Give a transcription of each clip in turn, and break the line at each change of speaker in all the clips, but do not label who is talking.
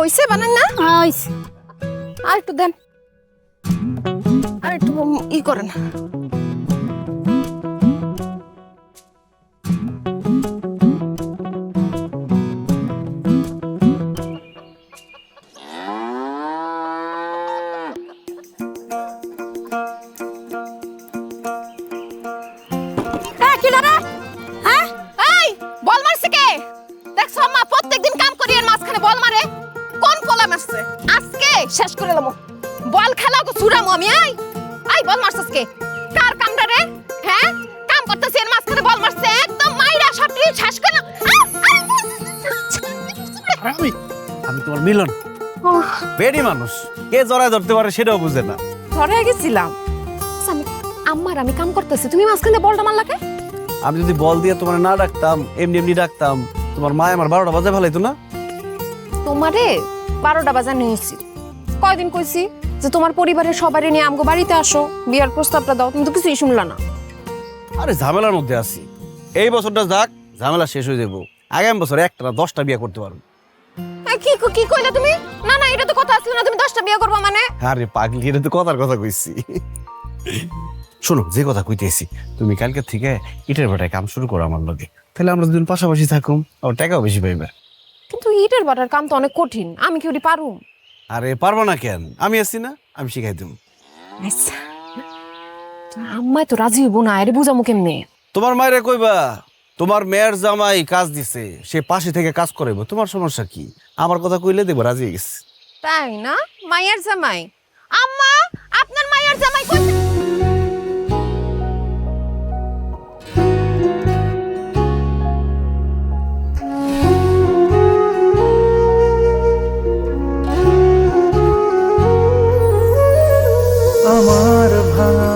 হইছে বানান না?
হইছে।
আর একটু দেন, আর একটু ই করেন। বল মারছে কে? দেখছো আম্মা প্রত্যেকদিন কাম করি এর মাঝখানে বল মারে। কোন পোলা মারছে? আজকে শেষ করে লমু। বল খেলা তো ছুড়ামু আমি। আই বল মারছস কে? কার কামটা রে? হ্যাঁ কাম করতেছি এর মাঝখানে বল মারছে, একদম মাইরা সবটি শেষ করে
আমি আমি তোমার মিলন বেডি মানুষ, কে জড়ায় ধরতে পারে সেটাও বুঝে না।
ধরে গেছিলাম আম্মার, আমি কাম করতেছি, তুমি মাঝখানে বলটা মারলা কে?
আমি যদি বল দিয়ে তোমার না ডাকতাম, এমনি এমনি ডাকতাম, তোমার মা আমার 12টা বাজে ফেলাইতো না।
তোমারে 12টা বাজানো হয়েছি। কয়দিন কইছি যে তোমার পরিবারের সবাই নিয়ে আমগো বাড়িতে আসো, বিয়ার প্রস্তাবটা দাও, তুমি তো কিছুই শুনলা না।
আরে ঝামেলার মধ্যে আছি, এই বছরটা যাক, ঝামেলা শেষ হয়ে যাবো। আগামী বছর একটা না 10টা বিয়ে করতে পারবো।
কি কি কইলা তুমি? না না, এটা তো কথা আসলো না, তুমি 10টা বিয়ে করবা মানে?
আরে পাগলি, এটা তো কথার কথা কইছি। শোনো, যে কথা কইতেছি, তুমি কালকে থেকে ইটের ভাটায় কাম শুরু করো আমার লগে, তাহলে আমরা দুজন পাশাপাশি থাকুম, আর টাকাও বেশি পাইবে।
কিন্তু ইটের ভাটার কাম তো অনেক কঠিন, আমি কি ওটি পারুম?
আরে পারবো না কেন, আমি আছি না, আমি শিখাই দেব।
আচ্ছা, আম্মাই তো রাজি হইব না, আরে বুঝামু কেমনে?
তোমার মায়েরে কইবা তোমার মেয়ের জামাই কাজ দিছে, সে পাশে থেকে কাজ করাইব, তোমার সমস্যা কি? আমার কথা কইলে দেখবো রাজি হয়ে গেছে।
তাই না? মায়ের জামাই? আম্মা, আপনার মায়ের জামাই কই?
আমার ভাঙা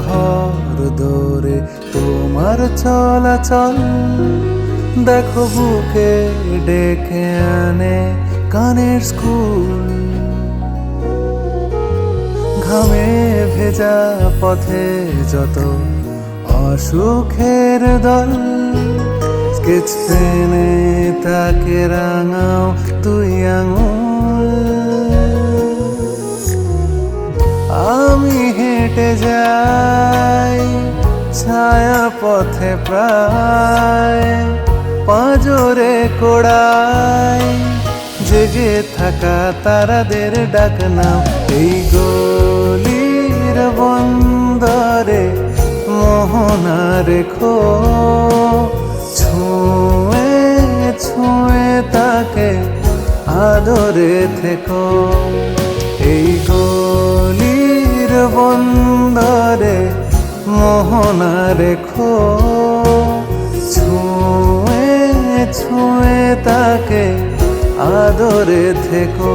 ঘর দৌড়ে তোমার চলাচল দেখো বুকে ডেকে আনে গানের স্কুল, ঘামে ভেজা পথে যত অসুখের দল, স্কেচ পেনে তাকে রাঙাও তুই আঙুল। আমি হেঁটে যাই ছায়া পথে প্রায়, পাঁজরে কোড়াই জেগে থাকা তারাদের ডাক নাও। এই গলির বন্দরে মোহনা রেখো, ছুঁয়ে ছুঁয়ে তাকে আদরে থেকো। এই গলির বন্দরে মোহনা রেখো, ছুঁয়ে ছুঁয়ে তাকে আদরে থেকো।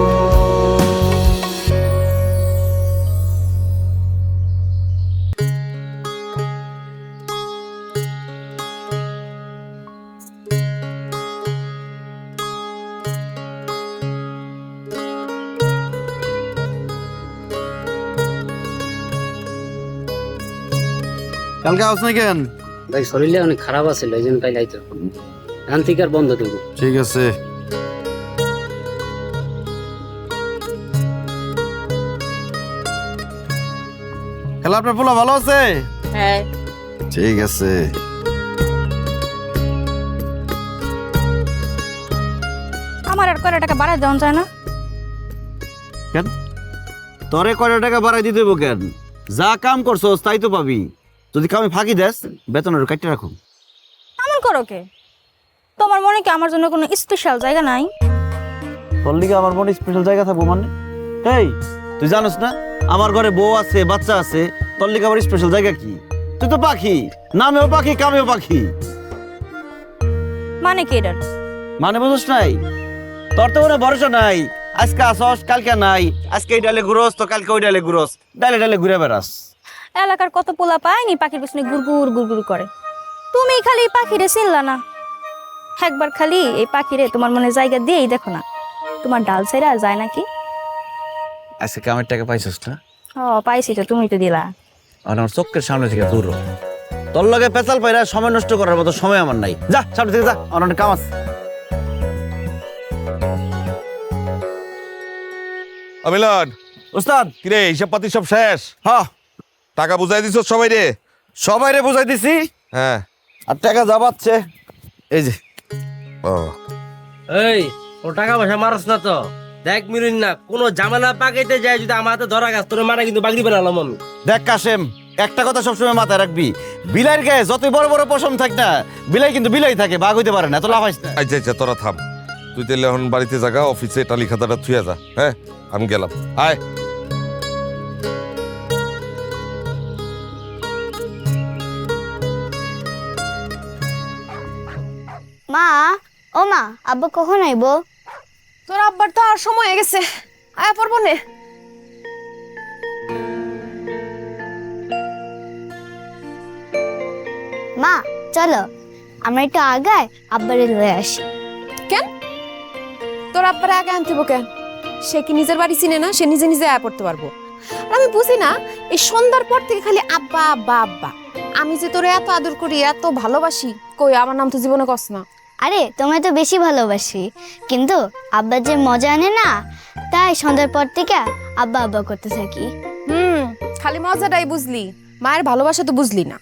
কালকে আস না কেন?
ভাই শরীরটা অনেক খারাপ আছে, এই জন্য কাল আইতো। এখন থেকে আর বন্ধ দেবো।
ঠিক আছে। খেলা আপনার পোলা ভালো আছে?
হ্যাঁ।
ঠিক আছে।
আমার আর কয়টা টাকা বাড়ায় দেওয়া যায় না?
কেন তোরে কয়টা টাকা বাড়াই দিতে হইব কেন? যা কাম করছস তাই তো পাবি। যদি কামে ফাঁকি দেস, বেতনের কাটতে রাখুন।
এমন করো কে? তোমার মনে কি আমার জন্য কোনো স্পেশাল জায়গা নাই?
তোর লিগে আমার মনে স্পেশাল জায়গা থাকবো মানে? এই তুই জানোস না আমার ঘরে বউ আছে, বাচ্চা আছে, তোর লিগে আমার স্পেশাল জায়গা কি? তুই তো পাখি, নামেও পাখি, কামেও পাখি।
মানে কি এটার?
মানে বুঝছ নাই? তোর তো কোনো ভরসা নাই। আজকে আসস, কালকে নাই। আজকে এই ডালে ঘুরোস তো কালকে ওই ডালে ঘুরোস, ডালে ডালে ঘুরে বেড়াস।
এলাকার কত পোলা পায়নি পাখির পিছনে গুড়গুড় গুড়গুড় করে, তুমি খালি পাখিরে চিনলা না। একবার খালি এই পাখিরে তোমার মনে জায়গা দিয়েই দেখো না, তোমার ডাল ছেড়া যায় নাকি?
আজকে কামের টাকা পাইছস না?
ও পাইছি তো, তুমি তো দিলা।
আর আমার চোখের সামনে থেকে দূর হ। তোর লগে পেঁচাল পাইরা সময় নষ্ট করার মতো সময় আমার নাই। যা সামনে থেকে যা, আমার অনেক কাম আছে।
মিলন,
উস্তাদ।
কিরে হিসাব পাতি সব শেষ?
হ্যাঁ,
টাকা বুঝাই দিছ সবাই রে?
সবাই রে বুঝাই দিছি।
হ্যাঁ।
আর টাকা যা পাচ্ছে এই যে।
ও
এই ও টাকা পয়সা মারস না তো, দেখ মিলুন না কোনো ঝামেলা পাকাইতে যায় যদি আমার হাতে ধরা গাছ তোর মারা কিন্তু বাগড়ি বেড়ালাম আমি।
দেখ কাশেম, একটা কথা সবসময় মাথায় রাখবি, বিলাইয়ের গায়ে যতই বড় বড় পশম থাক না, বিলাই কিন্তু বিলাই থাকে, বাঘ হইতে পারে না। তো লাভ আছে না।
আচ্ছা আচ্ছা, তোরা থাম। তুই তাহলে এখন বাড়িতে জাগা, অফিসে টালি খাতাটা থুয়ে যা। হ্যাঁ, আমি গেলাম। আয়।
মা, ও মা, আব্বা কখন আইবো?
তোর আব্বার তো আর সময় হয়ে গেছে, আয়া পড়বো নে।
মা চলো আমরা একটু আগায় আব্বারে লয়ে আসি।
কেন তোর আব্বার আগে আনতেব কেন? সে কি নিজের বাড়ি চিনে না? সে নিজে নিজে আয়া পড়তে পারবো। আর আমি বুঝি না, এই সন্ধ্যার পর থেকে খালি আব্বা আব্বা আব্বা। আমি যে তোরে এত আদর করি, এত ভালোবাসি, কই আমার নাম তো জীবনে কস না।
আরে তোমায় তো বেশি ভালোবাসি, কিন্তু আব্বা যে মজা আনে না, তাই সন্ধ্যার পর থেকে আব্বা আব্বা করতে থাকি।
খালি মজাটাই বুঝলি, মায়ের ভালোবাসা তো বুঝলি না।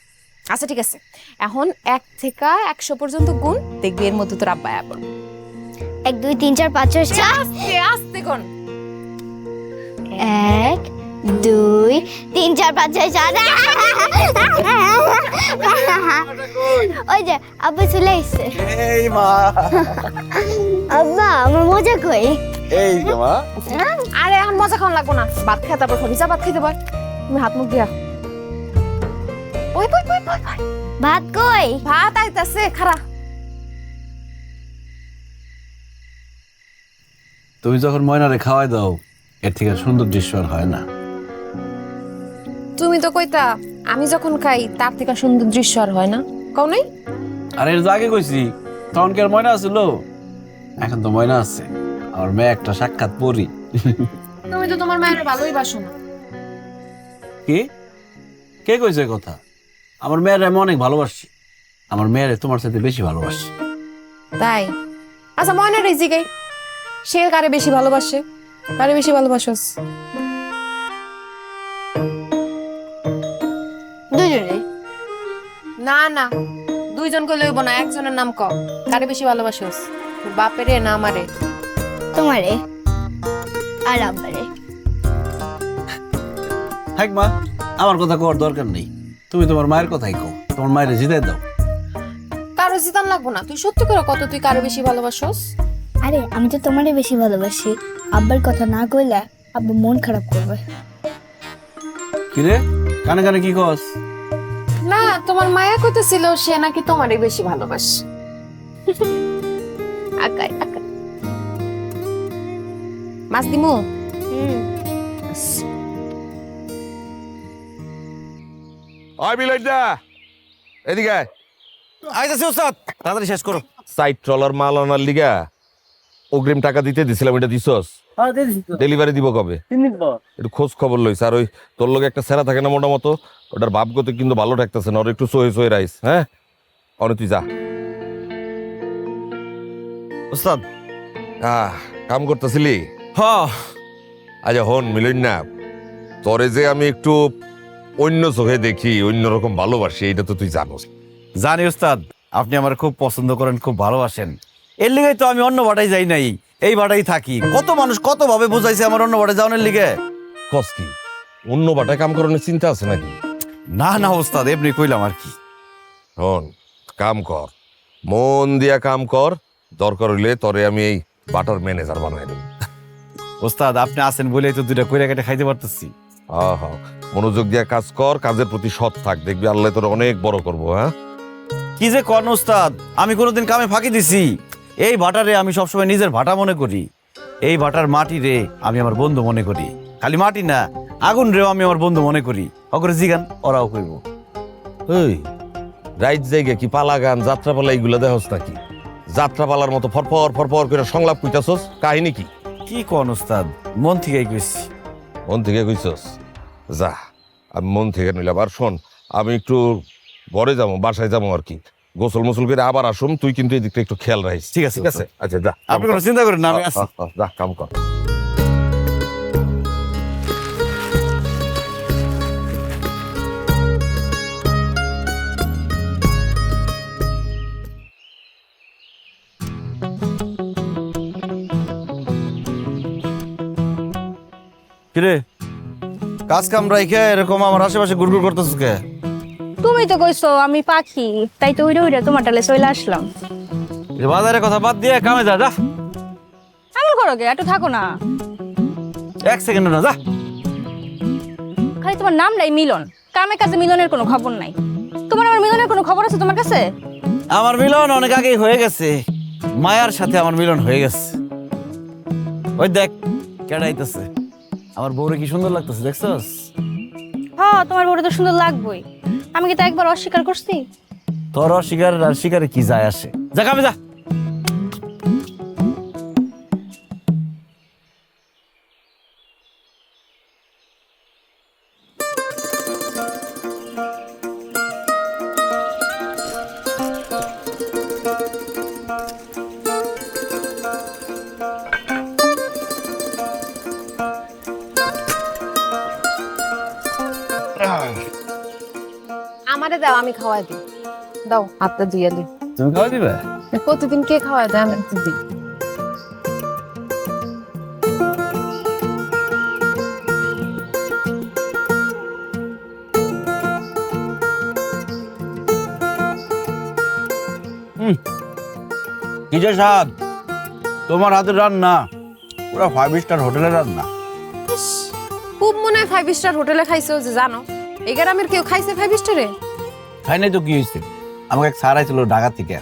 আচ্ছা ঠিক আছে, এখন 1 থেকে 100 পর্যন্ত গুণ, দেখবি এর মধ্যে তোর আব্বা আয়া পড়বে।
1 2 3 4 5 6 7
আস্তে আস্তে গুণ।
1 2 3 4 5 6 7। ওই যে আব্বা চলে আসছে।
এই মা,
আব্বা আমার মজা কই?
এই যে মা।
আরে এখন মজা খাওয়া লাগবো না, ভাত খেয়ে তারপর খাবি। যা ভাত খেতে পার, তুমি হাত মুখ দিয়া। ওই ওই ওই ওই ওই।
ভাত কই?
ভাত আইতাছে, খারা।
তুমি যখন ময়নারে খাওয়াই দাও, এর থেকে সুন্দর দৃশ্য আর হয় না।
তুমি তো কইতা আমি যখন খাই তার থেকে সুন্দর দৃশ্য আর হয় না, কও নাই?
আর এর আগে কইছি, তখন কি আর ময়না আছিল? এখন তো ময়না আছে। আমার মেয়ে একটা সাক্ষাৎ পড়ি।
তুমি তো তোমার মায়ের ভালোই বাসো না।
কি? কে কইছে কথা? আমার মেয়ের আমি অনেক ভালোবাসি। আমার মেয়েরে তোমার সাথে বেশি ভালোবাসি।
তাই? আচ্ছা ময়নার এই জিগাই, সে কারে বেশি ভালোবাসে? কারে বেশি ভালোবাসোস?
দুজনে।
না না, দুইজন কই লইব না, একজনের নাম ক। কারে বেশি ভালোবাসোস? তোর বাপেরে না আমারে?
তোমারে আর আব্বারে।
থাক মা, আমার কথা কোয়ার দরকার নেই। তুমি তোমার মায়ের কথাই কও, তোমার মায়ের জিতাই দাও।
কারো জিতান লাগবো না, তুই সত্যি করে কত তুই কারে বেশি ভালোবাসোস?
আরে আমি তো তোমারে বেশি ভালোবাসি। আব্বার কথা না কইলে আব্বা মন খারাপ করবে।
কিরে, কানে কানে কি কস?
না, তোমার মায়া কইতেছিল সে নাকি তোমারে বেশি ভালোবাসে। আকাই আকাই মাছ দিমু।
আয় মিলন না, এদিকে আয়।
আইতাছি উস্তাদ, তাড়াতাড়ি শেষ করো।
সাইড ট্রলার মাল আনার লিগা অগ্রিম টাকা দিতে দিছিলাম, এটা দিছস? ডেলিভারি দিব কবে?
3 দিন পর।
একটু খোঁজ খবর লইস। আর ওই তোর লোক একটা সেরা থাকে না মোটামতো, ওটার ভাবগত কিন্তু ভালো থাকতেছে না, ওর একটু সহে সহে রাইস। হ্যাঁ, অনে তুই যা।
উস্তাদ।
কাম করতেছিলি?
হ্যাঁ।
আচ্ছা হন মিলন না, তোরে যে আমি একটু অন্য চোখে দেখি, অন্যরকম ভালোবাসি, এটা তো তুই জানোস।
জানি উস্তাদ, আপনি আমার খুব পছন্দ করেন, খুব ভালোবাসেন। এর লিগেই তো আমি অন্য বাটাই যাই নাই, এই বাটাই থাকি। কত মানুষ কত ভাবে বুঝাইছে আমার অন্য বাটায় যাওয়ার লিগে।
কস কি অন্য বাটায় কাম করানোর চিন্তা আছে নাকি?
না না উস্তাদ, এমনি কইলাম আর কি।
হন, কাম কর, মন দিয়া কাম কর। দরকার হইলে তরে আমি এই বাটার ম্যানেজার বানাই দেব।
উস্তাদ আপনি আছেন বলেই তো 2টা কইরা কেটে খাইতে পারতেছি।
আহা, মনোযোগ দিয়া কাজ কর, কাজের প্রতি সৎ থাক, দেখবি আল্লাহ তোর অনেক বড় করবো। হ্যাঁ,
কি যে কর্ণ উস্তাদ, আমি কোনোদিন কামে ফাঁকি দিছি? এই ভাটারে আমি সবসময় নিজের ভাটা মনে করি। এই ভাটার মাটি রে আমি আমার বন্ধু মনে করি। খালি মাটি না, আগুন রেও আমি আমার বন্ধু মনে করি। অগরে জিগান, ওরাও কইব।
এই রাইট জায়গা কি পালা গান, যাত্রাপালা এইগুলা দেখস নাকি? যাত্রাপালার মতো ফরফর ফরফর করে সংলাপ কইতাছস, কাহিনী কি?
কি কন উস্তাদ, মন থেকেই কইছি।
মন থেকে কইছস? যা, আমি মন থেকে নিলাম। আর শোন, আমি একটু ঘরে যাবো, বাসায় যাবো আর কি। গোসল মোসল করে আবার আসুম, তুই কিন্তু এই দিকটা একটু খেয়াল রাখিস।
ঠিক আছে,
ঠিক আছে? আচ্ছা যা,
আপনি কোনো চিন্তা করেন না, আমি আছি।
যা কাম কর।
কিরে কাজ কাম রাইখে এরকম আমার আশেপাশে গুড়গুড় করতেছিস কে?
তুমি তো কইছো আমি পাখি, তাই তো উইরে উইরে তোমার টালে চলে আসলাম।
এই বাজারের কথা বাদ দিয়ে কামে যা যা।
এমন করো কে? একটু থাকো না।
1 সেকেন্ড না যা।
খালি তোমার নামটাই মিলন, কামে কাজে মিলনের কোনো খবর নাই। তোমার আমার মিলনের কোনো খবর আছে তোমার কাছে?
আমার মিলন অনেক আগেই হয়ে গেছে, মায়ার সাথে আমার মিলন হয়ে গেছে। ওই দেখ কেডাইতেছে, আমার বউরে কি সুন্দর লাগতেছে দেখছস?
হ্যাঁ, তোমার বড় তো সুন্দর লাগবেই। আমি কি তা একবার অস্বীকার করছি?
তোর অস্বীকার আর স্বীকারে কি যায় আসে? যা কামে যা।
আমারে দাও, আমি খাওয়াই দিই। দাও হাতটা ধুইয়া দিই।
তুমি খাওয়া দিবে?
প্রতিদিন কে খাওয়াই দেয়? আমি একটু দিই।
কি যে স্বাদ তোমার হাতের রান্না, পুরো 5 স্টার হোটেলের রান্না।
ইস, খুব মনে হয় 5 স্টার হোটেলে খাইছো, যে জানো এই গ্রামের কেউ খাইছে 5 স্টারে?
খাই নাই তো কি হয়েছে? আমাকে এক স্যার আইছিল ঢাকা থেকে।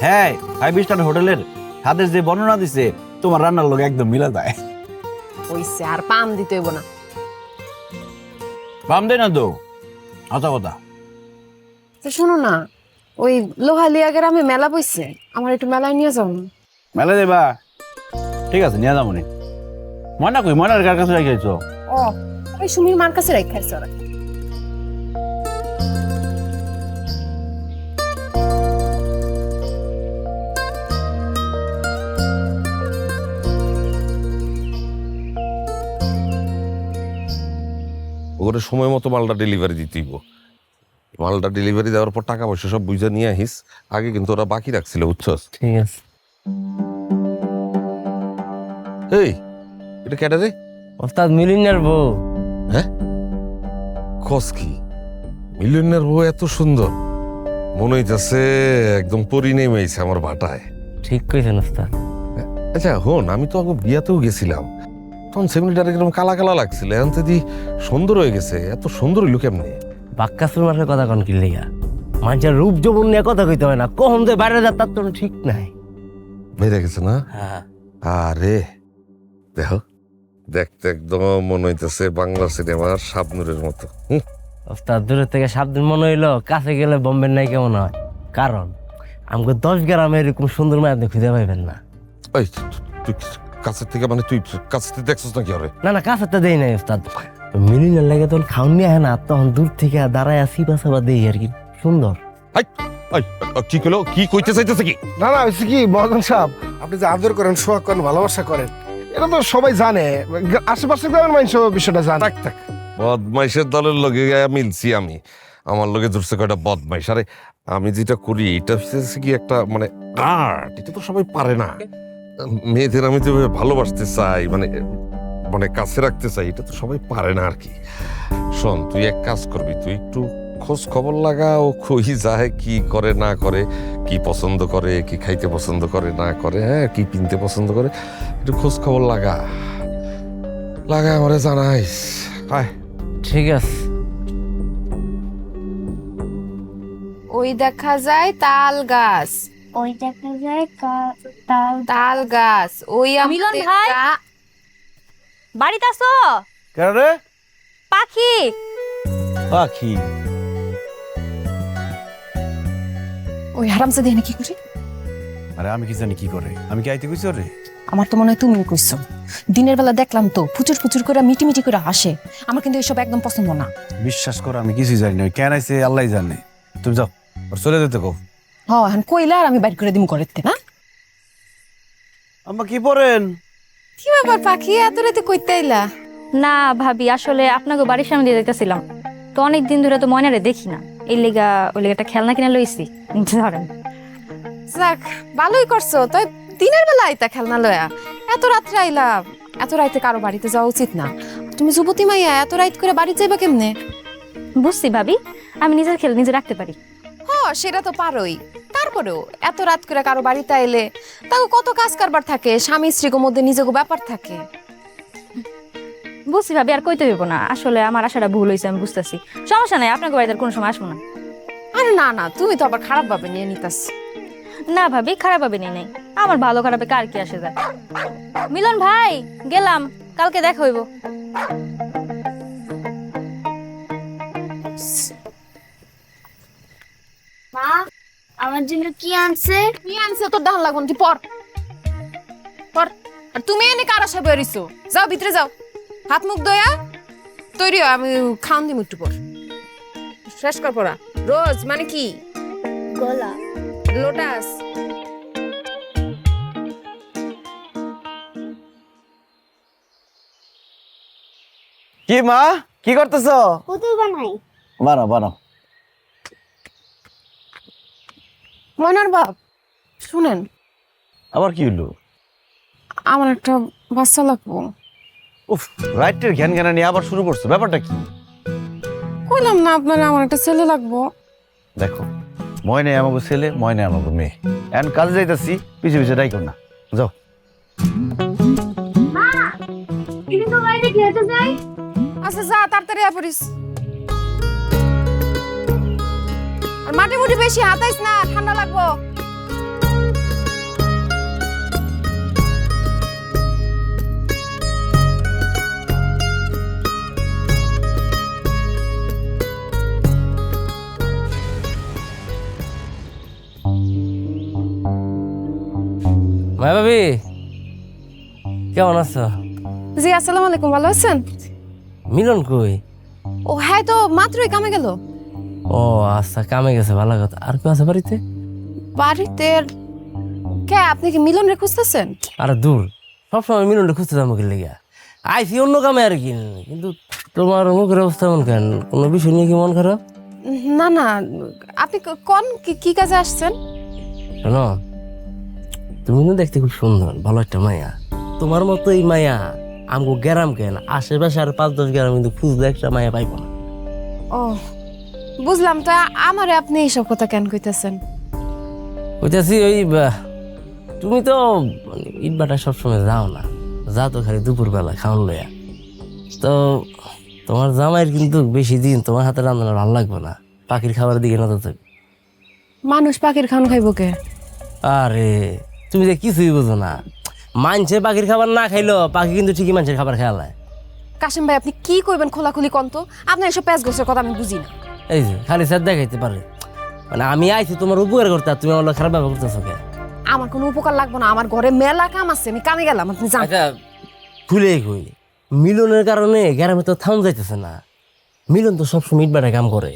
হ্যাঁ, 5 স্টার হোটেলের স্বাদের যে বর্ণনা দিছে তোমার রান্নার লোক একদম মিলা যায়।
ওইসে আর পাম দিতে হইব না।
পাম দেয় না তো, আচ্ছা কথা।
তো শোনো না, ওই লোহালিয়া গ্রামে মেলা বইছে, আমার একটু মেলায় নিয়ে যাও না।
মেলা দেবা? ঠিক আছে, নিয়ে যাবো নি। ময়না কই? ময়নার কার কাছে রেখেছো?
ও, ওই সুমির মার কাছে রাখাইছে ওরা।
ওখানে সময় মতো মালটা ডেলিভারি দিতেইব। মালটা ডেলিভারি দেওয়ার পর টাকা পয়সা সব বুঝা নিয়ে আহিস। আগে কিন্তু ওরা বাকি রাখছিল, বুঝছস?
ঠিক আছে।
এই এটা কেটে রে?
ওস্তাদ মিলিনের বউ।
হ্যাঁ, খস কি মিলিয়নের বউ এত সুন্দর, মনে হইতাছে একদম পরি নেমেছে আমার ভাটায়।
ঠিক কইছেন ওস্তাদ।
আচ্ছা হন, আমি তো আগে বিয়াতেও গেছিলাম, তখন সেমিনিটার একদম কালা কালা লাগছিল, এখন তো সুন্দর হয়ে গেছে। এত সুন্দর হইলো কেমনে?
বাক্কাসুর মাসের কথা কন কি লেগা? মানুষের রূপ যৌবন নিয়ে কথা কইতে হয় না, কখন যে বাইরে যা তার তো ঠিক নাই।
বেড়ে গেছে না?
হ্যাঁ,
আরে দেখো, দেখতে একদম মনে হইতেছে বাংলা সিনেমার শাবনূরের মতো।
ওস্তাদ দূরের থেকে সাবধান মনে হইলো, কাছে গেলে বোম্বের নাই কেমন হয়। কারণ আমাকে 10 গ্রামে এরকম সুন্দর মায়ের খুঁজে পাইবেন না।
ওই তুই কাছের থেকে, মানে তুই কাছের থেকে দেখছিস নাকি? আরে
না না, কাছে তো দেই নাই ওস্তাদ। মিলিনের লাগে তখন খাওন নিয়ে হয় না, তখন দূর থেকে দাঁড়ায় সিপা সাপা দেই আর কি, সুন্দর।
কি কইলো? কি কইতে চাইতেছে কি?
না না, হচ্ছে কি মহাজন সাহেব, আপনি যে আদর করেন, সোহাগ করেন, ভালোবাসা করেন, এটা তো সবাই জানে, আশেপাশে গ্রামের মানুষ বিষয়টা জানে।
বদমাইশের দলের লগে মিলছি আমি, আমার লগে ধরছে কয়টা বদমাইশ। আরে আমি যেটা করি এটা হচ্ছে কি একটা মানে আর্ট, এটা তো সবাই পারে না। মেয়েদের আমি যেভাবে ভালোবাসতে চাই, মানে মানে কাছে রাখতে চাই, এটা তো সবাই পারে না আর কি। শোন, তুই এক কাজ করবি, তুই একটু খোঁজ খবর লাগা, ও কই যায়, কি করে না করে, কি পছন্দ করে, কি খাইতে পছন্দ করে না করে, হ্যাঁ কি পিনতে পছন্দ করে, একটু খোঁজ খবর লাগা আমারে জানাইস। হায়,
ঠিক আছে।
ওই দেখা যায় তাল গাছ,
ওই দেখা যায়
তাল গাছ, ওই
মিলন ভাই? বাড়িতে আসো?
কেন রে?
পাখি।
পাখি?
ওই হারামজাদি এনে কি করে?
আরে আমি কি জানি কি করে, আমি কি আইতে কইছি রে?
আমার তো মনে হয় তুমি কইছো। দিনের বেলা দেখলাম তো ফুচুর ফুচুর করে মিটি মিটি করে হাসে, আমার কিন্তু এসব একদম পছন্দ না।
বিশ্বাস করো আমি কিছুই জানি না, কেন আইছে আল্লাহই জানে। তুমি যাও, ওর চলে যেতে কও।
হ্যাঁ, এখন কইলা আর আমি বাইর করে দিমু করতে না।
আম্মা কি পড়েন?
কি ব্যাপার পাখি, এত রাতে কইতে আইলা?
না ভাবি, আসলে আপনাকে বাড়ির সামনে দিয়ে যাইতেছিলাম, তো অনেক দিন ধরে তো ময়নারে দেখি না, এই লেগা ওই লেগাটা খেলনা কিনে লইছি। ধরেন।
যাক, ভালোই করছো। তাই দিনের বেলা আইতা খেলনা লয়া, এত রাত্রে আইলা? এত রাতে কারো বাড়িতে যাওয়া উচিত না। তুমি যুবতী মাইয়া এত রাইত করে বাড়ি যাইবা কেমনে?
বুঝছি ভাবি, আমি নিজের খেলে নিজে রাখতে পারি।
সেটা তো পারোই, তারপরেও এত রাত করে কারো বাড়িতে এলে তাকে কত কাজ কারবার থাকে, স্বামী স্ত্রীর মধ্যে নিজেকে ব্যাপার থাকে।
বুঝছি ভাবি, আর কইতে হইব না, আসলে আমার আশাটা ভুল হয়েছে, আমি বুঝতেছি। সমস্যা নাই, আপনাকে বাড়িতে আর কোনো সময় আসবো না।
আরে না না, তুমি তো আবার খারাপ ভাবে নিয়ে নিতাস।
না ভাবি, খারাপ ভাবে নেই, আমার ভালো খারাপে কার কি আসে যায়। মিলন ভাই, গেলাম, কালকে দেখা হইব।
মা, আমার জন্য কি আনছে?
কি আনছে তোর দাহন লাগুন, তুই পর পর। আর তুমি এনে কার আশা বেরিয়েছো? যাও ভিতরে যাও, হাত মুখ দয়া তৈরি হয়, আমি খাওন দিম একটু পর। শেষ কর পড়া। রোজ মানে কি?
গলা।
লোটাস।
কি মা, কি করতেছো?
পুতুল বানাই।
বানাও বানাও।
ময়নার বাপ, শুনেন,
আবার কি হলো?
আমার একটা বাচ্চা লাগবো।
উফ, রাইটের জ্ঞান জ্ঞানা নিয়ে আবার শুরু করছো, ব্যাপারটা কি?
কইলাম না আপনার আমার একটা ছেলে লাগবো।
দেখো, ময়নে আমাকে ছেলে, ময়নে আমাকে মেয়ে। এখন কাজে যাইতাছি, পিছে পিছে ডাইকো না, যাও।
আচ্ছা যা, তাড়াতাড়ি পড়িস। আর মাটি মুটি বেশি হাতাইস না, ঠান্ডা লাগবো।
মায়া ভাবি, কেমন আছো?
জি আসসালামু আলাইকুম, ভালো আছেন?
মিলন কই?
ও হ্যাঁ, তো মাত্রই কামে গেল।
ও আচ্ছা, কামে গেছে, ভালো কথা। আর কেউ আছে বাড়িতে?
বাড়িতে কে? আপনি কি মিলন রে খুঁজতেছেন?
আরে দূর, সবসময় মিলনটা খুঁজতে যাবো কি লেগে আইসি অন্য কামে আর কি। কিন্তু তোমার মুখের অবস্থা এমন কেন? কোনো বিষয় নিয়ে কি মন খারাপ?
না না, আপনি কোন কি কাজে আসছেন?
শোনো, তুমি কিন্তু দেখতে খুব সুন্দর, ভালো একটা মায়া। তোমার মতো এই মায়া আমগো গ্রাম কেন, আশেপাশে আর 5-10 গ্রাম কিন্তু খুঁজলে একটা মায়া পাইব না।
ও বুঝলাম, তা আমারে আপনি এইসব কথা কেন কইতেছেন?
বুঝতেছি, তুমি তো ইট বাটা সবসময় যাও না, যা তো খালি দুপুরবেলা খাওয়ান লইয়া। তো তোমার জামাইয়ের কিন্তু বেশি দিন তোমার হাতে রান্না ভালো লাগবে না, পাখির খাবারের দিকে নজর থাকবে।
মানুষ পাখির খান খাইবো কে?
আরে তুমি যে কিছুই বুঝো না, মানছে পাখির খাবার না খাইলো পাখি কিন্তু ঠিকই মানুষের খাবার খেয়ালায়।
কাশিম ভাই, আপনি কি কইবেন খোলাখুলি কন্ত? আপনার এসব প্যাঁচ গোছের কথা আমি বুঝি না।
এই যে খালি স্যার দেখাইতে পারে, মানে আমি আইছি তোমার উপকার করতে, আর তুমি আমার খারাপ ব্যবহার করতেছো কে?
আমার কোনো উপকার লাগবে না, আমার ঘরে মেলা কাম আছে, আমি কামে গেলাম, আপনি যান।
আচ্ছা খুলে কই, মিলনের কারণে গ্রামে তো থাম যাইতেছে না। মিলন তো সবসময় ইট বাটায় কাম করে,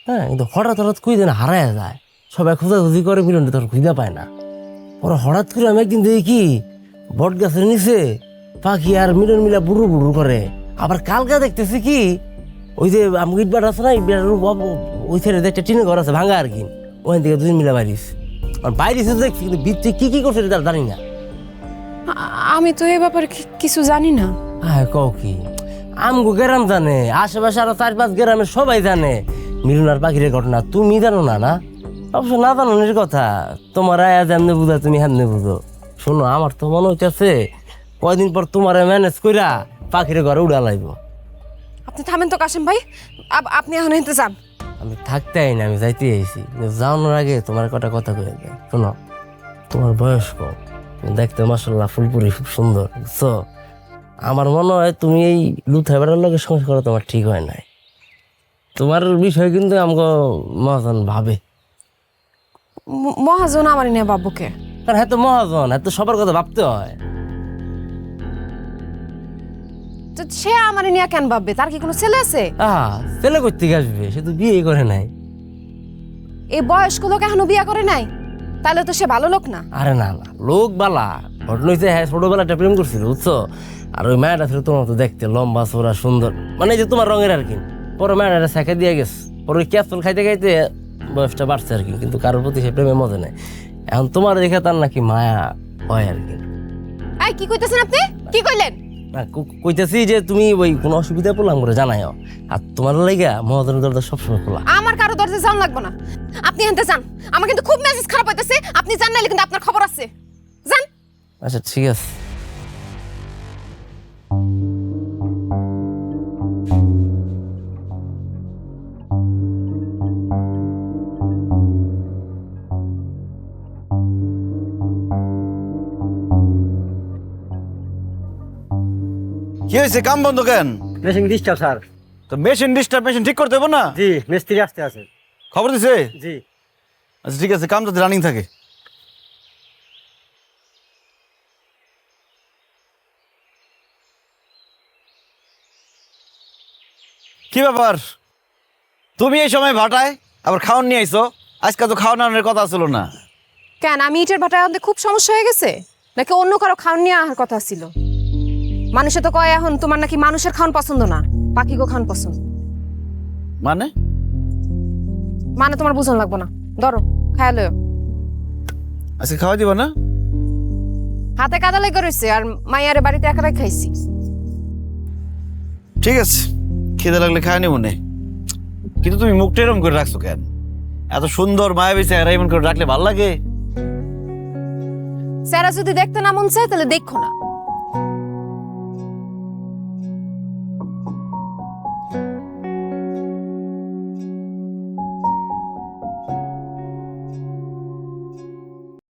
হ্যাঁ, কিন্তু হঠাৎ হঠাৎ কই দিন হারায় যায়, সবাই খোঁজাখুঁজি করে, মিলনটা তোর খুঁজে পায় না। পরে হঠাৎ করে আমি একদিন দেখি কি বট গাছের নিচে পাখি আর মিলন মিলা বুড়ু বুড়ু করে। আবার কালকা দেখতেছি কি ওই যে ইট বাট আছে না, ইট বাটার ওই সাইডে একটা টিনের ঘর আছে ভাঙা আর কি, ওখান থেকে 2 মিলা বাইরিস। আর বাইরিস দেখছি, কিন্তু ভিতরে কি করছে তার জানি না।
আমি তো এই ব্যাপারে কিছু জানি না।
হ্যাঁ কও কি, আমগো গ্রাম জানে, আশেপাশে আরো 4-5 গ্রামের সবাই জানে মিলন আর পাখির ঘটনা। তুমি জানো না? না অবশ্য না জানোর কথা, তোমার আয়া যেমনি বুঝা তুমি হেমনে বুঝো। শোনো, আমার তো মনে হইতেছে কয়দিন পর তোমার ম্যানেজ কইরা পাখির ঘরে উড়া লাইব।
আপনি থামেন তো কাশিম ভাই, আপনি এখন হেঁটে যান।
আমি থাকতে আইনি, আমি যাইতে আইছি। যাওয়ানোর আগে তোমার কটা কথা কয়ে দেয়। শোনো, তোমার বয়স কম, দেখতে মাশাআল্লাহ ফুলপুরি খুব সুন্দর, বুঝছো? আমার মনে হয় তুমি এই লুথাই বেড়ার লোকের সংসার করা তোমার ঠিক হয় নাই। তোমার বিষয় কিন্তু আমাকে মহাজন ভাবে।
মহাজন আমার নিয়ে বাবুকে?
কারণ হ্যাঁ তো মহাজন, হ্যাঁ তো সবার কথা ভাবতে হয়।
তো সে আমার নিয়ে কেন ভাববে? তার কি কোনো ছেলে আছে?
ছেলে করতে আসবে, সে তো বিয়ে করে নাই।
এই বয়স্ক লোক এখনো বিয়ে করে নাই, তাহলে তো সে ভালো লোক না।
আরে না না, লোক বালা। ঘটনা হয়েছে, হ্যাঁ ছোটবেলা একটা প্রেম করছিল, বুঝছো? আর ওই মেয়েটা ছিল তোমার তো দেখতে লম্বা চোরা সুন্দর, মানে যে তোমার রঙের আর কি। পরে মেয়েটা শেখা দিয়ে গেছে, পরে ওই ক্যাপসুল খাইতে খাইতে বয়সটা বাড়ছে আর কি, কিন্তু কারোর প্রতি সে প্রেমে মজা নেই। এখন তোমার দেখে তার নাকি মায়া হয় আর কি।
এই কি কইতেছেন আপনি? কি কইলেন?
না কইতেছি যে তুমি ওই কোনো অসুবিধা পড়লাম করে জানাইও, আর তোমার লাইগা মহাজনের দরজা সবসময় খোলা।
আমার কারো দরজা জান লাগবে না, আপনি এনতে যান। আমার কিন্তু খুব মেজাজ খারাপ হইতেছে, আপনি জান নাইলে কিন্তু আপনার খবর আছে। যান।
আচ্ছা ঠিক আছে।
কি হয়েছে, কাম বন্ধ কেন?
Machine disturb sir.
তো মেশিন ডিস্টার্ব, মেশিন ঠিক করতে হবে না?
জি, মিস্ত্রি আসতে আছে।
খবর দিছে?
জি।
আচ্ছা ঠিক আছে, কাম যাতে রানিং থাকে। কি ব্যাপার, তুমি এই সময় ভাটায় আবার খাওয়ান নিয়ে আইছো? আজকে তো খাওয়ানোর কথা ছিল না।
কেন, আমি ইটের ভাটায় আমাদের খুব সমস্যা হয়ে গেছে নাকি অন্য কারো খাওয়ান নিয়ে আসার কথা ছিল? মানুষে তো কয় এখন তোমার নাকি মানুষের খাওয়ান পছন্দ না, পাখিগো খাওয়ান পছন্দ।
মানে
মানে তোমার বুঝন লাগবো না, ধরো খায়া লও।
আজকে খাওয়া দিবা না?
হাতে কাদা লেগে রয়েছে আর মাইয়ারে বাড়িতে একাই খাইছি।
ঠিক আছে, খিদে লাগলে খায় নি মনে, কিন্তু তুমি মুখটা এরম করে রাখছো কেন? এত সুন্দর মায়াবী চেহারা এমন করে রাখলে ভাল লাগে?
স্যারা যদি দেখতে না মন চায় তাহলে দেখো না।